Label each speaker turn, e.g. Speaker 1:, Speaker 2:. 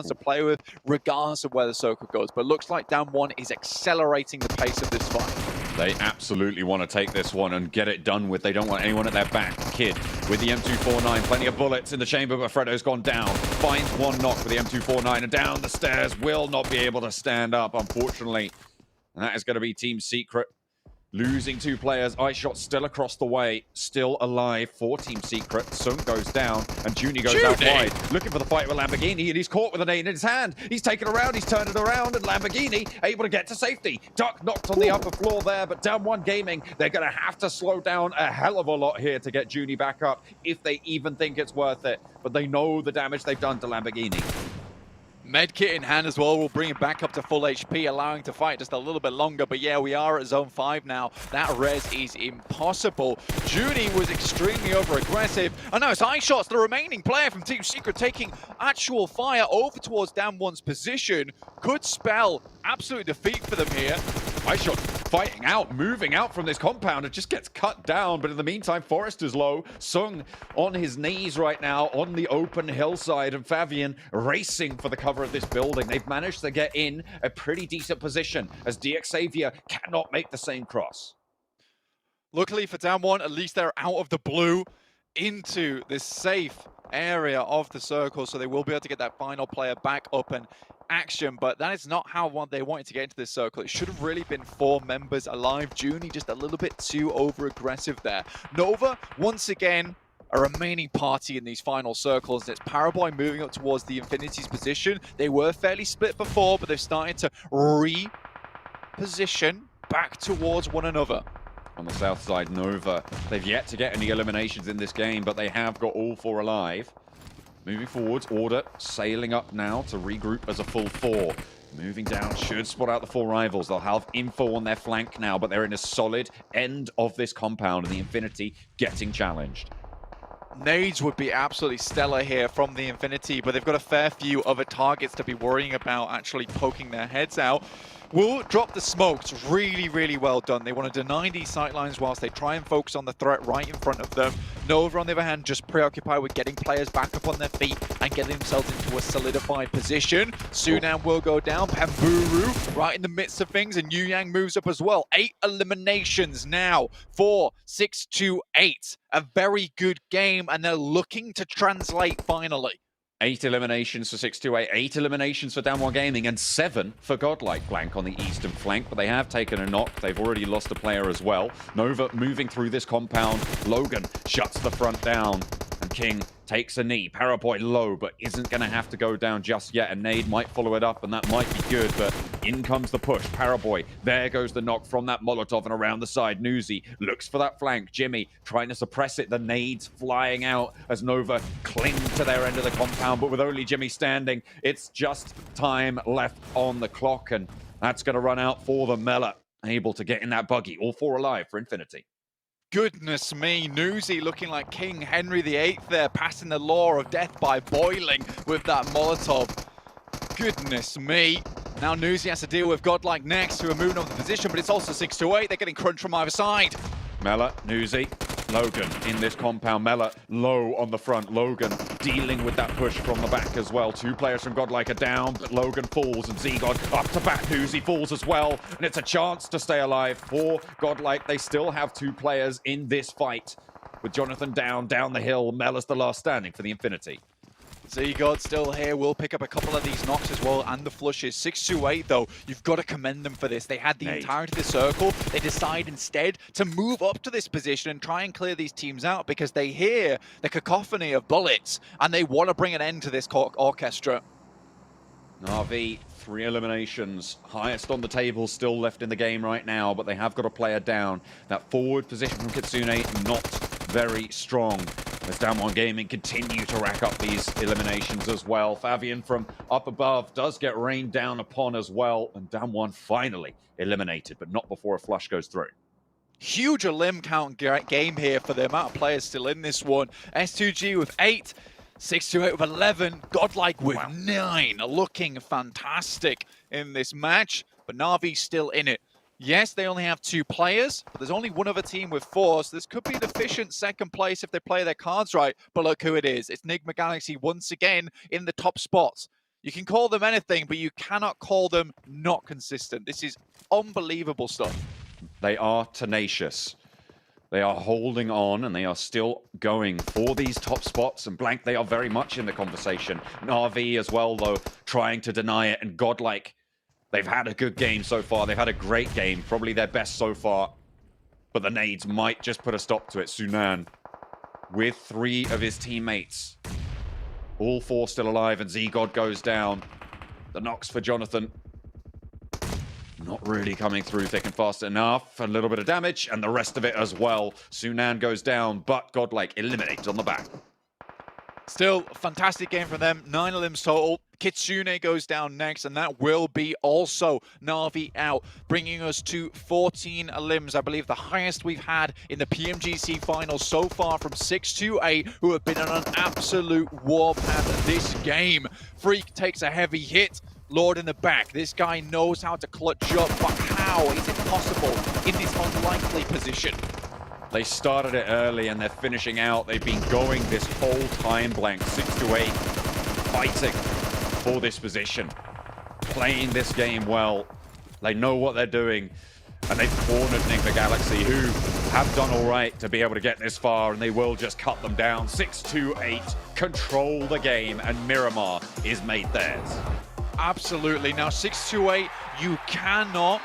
Speaker 1: to play with, regardless of where the circle goes. But it looks like Down 1 is accelerating the pace of this fight.
Speaker 2: They absolutely want to take this one and get it done with. They don't want anyone at their back. Kid with the M249, plenty of bullets in the chamber, but Fredo's gone down. Finds one knock with the M249 and down the stairs. Will not be able to stand up, unfortunately. And that is going to be Team Secret. Losing 2 players. iShot still across the way, still alive for Team Secret. Sung goes down, and Junie goes out wide, looking for the fight with Lamborghini, and he's caught with a nade in his hand. He's taken around, he's turned it around, and Lamborghini able to get to safety. Duck knocked on the upper floor there, but Down 1 Gaming, they're going to have to slow down a hell of a lot here to get Junie back up, if they even think it's worth it. But they know the damage they've done to Lamborghini.
Speaker 1: Medkit in hand as well will bring him back up to full HP, allowing to fight just a little bit longer. But yeah, we are at zone 5 now. That res is impossible. Junie was extremely over-aggressive. And now it's iShots, the remaining player from Team Secret, taking actual fire over towards Down 1's position. Could spell absolute defeat for them here.
Speaker 2: iShot fighting out, moving out from this compound. It just gets cut down, but in the meantime, Forrest is low. Sung on his knees right now on the open hillside, and Fabian racing for the cover of this building. They've managed to get in a pretty decent position as DXavier cannot make the same cross.
Speaker 1: Luckily for Down 1, at least they're out of the blue into this safe area of the circle, so they will be able to get that final player back up and action, but that is not how they wanted to get into this circle. It should have really been 4 members alive. Junie just a little bit too over-aggressive there. Nova, once again, a remaining party in these final circles. It's Paraboy moving up towards the Infinity's position. They were fairly split before, but they've started to reposition back towards one another.
Speaker 2: On the south side, Nova, they've yet to get any eliminations in this game, but they have got all 4 alive. Moving forwards, Order sailing up now to regroup as a full 4. Moving down, should spot out the 4 rivals. They'll have info on their flank now, but they're in a solid end of this compound, and the Infinity getting challenged.
Speaker 1: Nades would be absolutely stellar here from the Infinity, but they've got a fair few other targets to be worrying about actually poking their heads out. Will drop the smokes. Really, really well done. They want to deny these sightlines whilst they try and focus on the threat right in front of them. Nova, on the other hand, just preoccupied with getting players back up on their feet and getting themselves into a solidified position. Sunan will go down. Pamburu right in the midst of things, and Yu Yang moves up as well. 8 eliminations now for 628. A very good game, and they're looking to translate finally.
Speaker 2: 8 eliminations for 628, 8 eliminations for Down 1 Gaming, and 7 for Godlike. Blank on the eastern flank, but they have taken a knock. They've already lost a player as well. Nova moving through this compound. Logan shuts the front down, and King takes a knee. Paraboy low, but isn't going to have to go down just yet. A nade might follow it up, and that might be good, but in comes the push. Paraboy, there goes the knock from that Molotov, and around the side, Newsy looks for that flank. Jimmy trying to suppress it. The nades flying out as Nova cling to their end of the compound, but with only Jimmy standing, it's just time left on the clock, and that's going to run out for the Mela. Able to get in that buggy. All 4 alive for Infinity.
Speaker 1: Goodness me, Newsy looking like King Henry VIII there, passing the law of death by boiling with that Molotov. Goodness me. Now Newsy has to deal with Godlike next, who are moving up the position, but it's also 628. They're getting crunched from either side.
Speaker 2: Mela, Newsy, Logan in this compound. Mela low on the front. Logan dealing with that push from the back as well. 2 players from Godlike are down, but Logan falls, and Zegod up to bat. Newsy falls as well, and it's a chance to stay alive for Godlike. They still have 2 players in this fight. With Jonathan down the hill, Mela's the last standing for the Infinity.
Speaker 1: Zegod still here, will pick up a couple of these knocks as well, and the flushes. 628 though, you've got to commend them for this. They had the entirety of the circle. They decide instead to move up to this position and try and clear these teams out because they hear the cacophony of bullets and they want to bring an end to this orchestra.
Speaker 2: Na'Vi, 3 eliminations, highest on the table, still left in the game right now, but they have got a player down. That forward position from Kitsune, not very strong. As Down 1 Gaming continue to rack up these eliminations as well. Fabian from up above does get rained down upon as well, and Down 1 finally eliminated, but not before a flush goes through.
Speaker 1: Huge elim count game here for the amount of players still in this one. S2G with 8, 628 with 11, Godlike with 9. Looking fantastic in this match, but Na'Vi's still in it. Yes, they only have 2 players, but there's only one other team with 4, so this could be an efficient second place if they play their cards right. But look who it is. It's Nigma Galaxy once again in the top spots. You can call them anything, but you cannot call them not consistent. This is unbelievable stuff.
Speaker 2: They are tenacious. They are holding on, and they are still going for these top spots. And Blank, they are very much in the conversation. Na'Vi as well, though, trying to deny it. And Godlike, they've had a good game so far. They've had a great game, probably their best so far. But the nades might just put a stop to it. Sunan with 3 of his teammates. All 4 still alive, and Z-God goes down. The knocks for Jonathan. Not really coming through thick and fast enough. A little bit of damage, and the rest of it as well. Sunan goes down, but Godlike eliminated on the back.
Speaker 1: Still, fantastic game from them. 9 limbs total. Kitsune goes down next, and that will be also Na'Vi out, bringing us to 14 limbs. I believe the highest we've had in the PMGC finals so far from 628, who have been on an absolute warpath this game. Freak takes a heavy hit. Lord in the back. This guy knows how to clutch up, but how is it possible in this unlikely position?
Speaker 2: They started it early and they're finishing out. They've been going this whole time, Blank. 6-8, fighting for this position. Playing this game well. They know what they're doing. And they've cornered Enigma Galaxy, who have done all right to be able to get this far, and they will just cut them down. 6-8, control the game, and Miramar is made theirs.
Speaker 1: Absolutely. Now, 628, you cannot